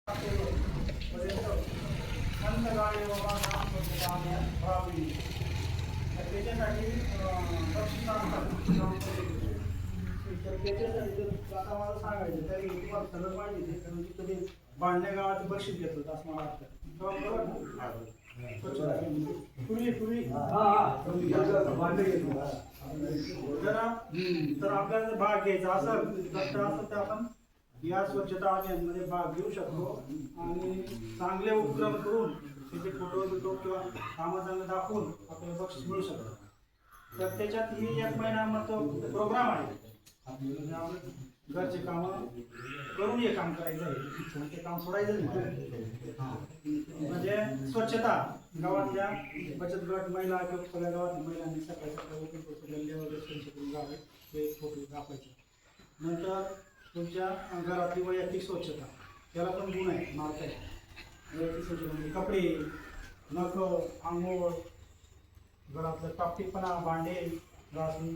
त्याच्यासाठी बक्षीस आता मला सांगायचं तरी तुम्हाला सगळं माहिती आहे कारण की कधी बांधण्या गावात बक्षीस घेत होतं असं मला वाटतं. पूर्वी जरा तर आपल्याला भाग घ्यायचा असं तर आपण या स्वच्छता अभियानमध्ये भाग घेऊ शकतो आणि चांगले उपक्रम करून त्याचे फोटो किंवा कामं चांगलं दाखवून आपल्याला बक्षीस मिळू शकतं. तर त्याच्यात ही एक महिन्यामध्ये प्रोग्राम आहे. म्हणजे घरचे कामं करून हे काम करायचं आहे, ते काम सोडायचं नाही. म्हणजे स्वच्छता गावातल्या बचत गट महिला किंवा सगळ्या गावातल्या महिलांनी सकाळी वगैरे स्वच्छ करून जावे ते फोटो दाखवायचे. नंतर तुमच्या घरातली वैयक्तिक स्वच्छता त्याला पण गुण आहे मार्क आहे. वैयक्तिक स्वच्छता म्हणजे कपडे, नख, आंघोळ, घरातलं टापटीपणा, भांडे घासून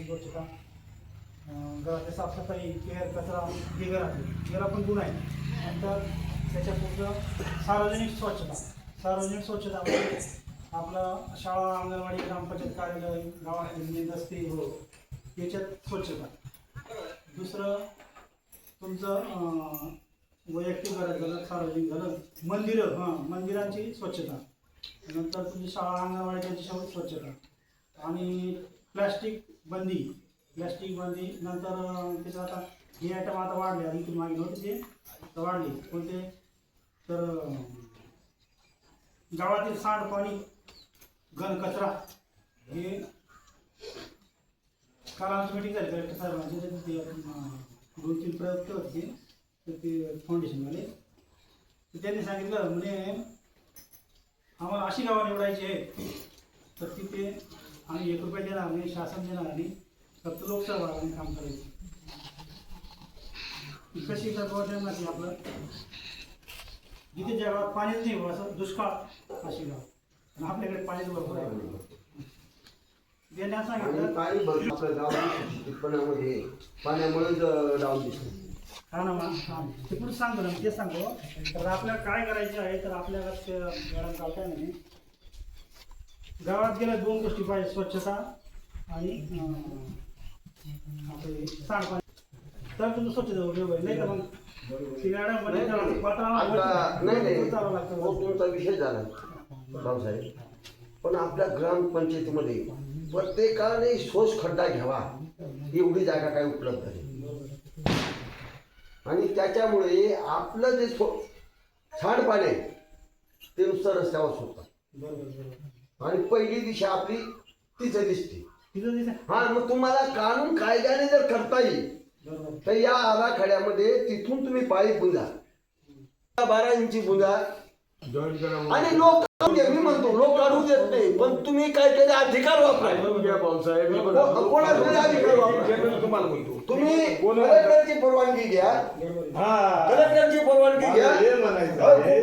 स्वच्छता, घरातली साफसफाई, केअर, कचरा हे घरातली याला पण गुण आहे. नंतर त्याच्या पुढचं सार्वजनिक स्वच्छता म्हणजे आपलं शाळा, अंगणवाडी, ग्रामपंचायत कार्यालय, गावातली रस्ते याच्यात स्वच्छता. दुसरं तुमचं वैयक्तिक घर झालं, सार्वजनिक झालं, मंदिरांची स्वच्छता. नंतर तुमची शाळा, अंगणवाडी त्यांची स्वच्छता आणि प्लॅस्टिक बंदी. नंतर त्याचं आता हे आयटम आता वाढले, आधी तुम्ही मागे नव्हते ते वाढले कोणते तर गावातील सांडपाणी, घन कचरा हे काल आमची मीटिंग झाली कलेक्टर साहेबांची. ते 2-3 प्रयोग होते तर ते फाउंडेशनवाले तर त्यांनी सांगितलं म्हणे आम्हाला अशी गावं निवडायची आहे तर तिथे आम्ही 1 रुपया देणार नाही, शासन देणार आणि फक्त लोकसहभागाने काम करायचं. कशी तत्वावधान नाही आपलं जिथे ज्या गावात पाणीच नाही असं दुष्काळ अशी गाव आपल्याकडे पाणीच भरपूर आहे. देण्यास सांगितलं पाण्यामुळे डाऊन दिसतो. हा ना ते पुढे सांगतो ना ते सांगतो. तर आपल्याला काय करायचं आहे तर आपल्याला मॅडम चालताय म्हणे गावात गेल्या 2 गोष्टी पाहिजे, स्वच्छता आणि आपले सांडपाणी. तर तुमचं स्वच्छता उपयोग आहे नाही तर मग तुमचा विषय झाला भाऊसाहेब. पण आपल्या ग्रामपंचायतीमध्ये प्रत्येकाने शोष खड्डा घ्यावा एवढी जागा काय उपलब्ध आहे आणि त्याच्यामुळे आपलं जे सांडपाणी आहे ते नुसतं रस्त्यावर सोडतात आणि पहिली दिशा आपली तिथे दिसते. हा मग तुम्हाला कानून कायद्याने जर करता येईल तर या आराखड्यामध्ये तिथून तुम्ही पाळी पुंजा 12 इंची पुंजा आणि लोक मी म्हणतो लोक काढू देत नाही पण तुम्ही काहीतरी अधिकार वापरा. कोणाकडे अधिकार वापरा तुम्हाला म्हणतो तुम्ही कलेक्टरची परवानगी घ्या. कलेक्टरची परवानगी घ्या.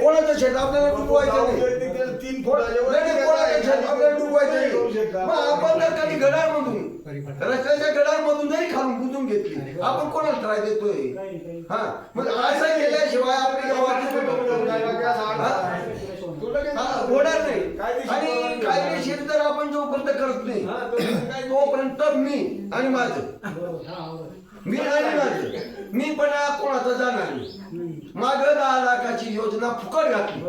कोणाचं शेत आपल्याला डुबवायचं नाही. 3 फूट कोणाचं शेत आपल्याला डुबवायचं नाही. मग आपण जर काही गडारमधून रस्त्याच्या गडारमधून जरी खालून बुजून घेतली आपण कोणाला त्रास देतोय. हा मग असं केल्याशिवाय आपली गावाची होणार नाही. आणि कायदेशीर जर आपण जोपर्यंत करत नाही तोपर्यंत मी पण कोणाचं जाणार नाही. माग 10 लाखाची योजना फुकट घातली.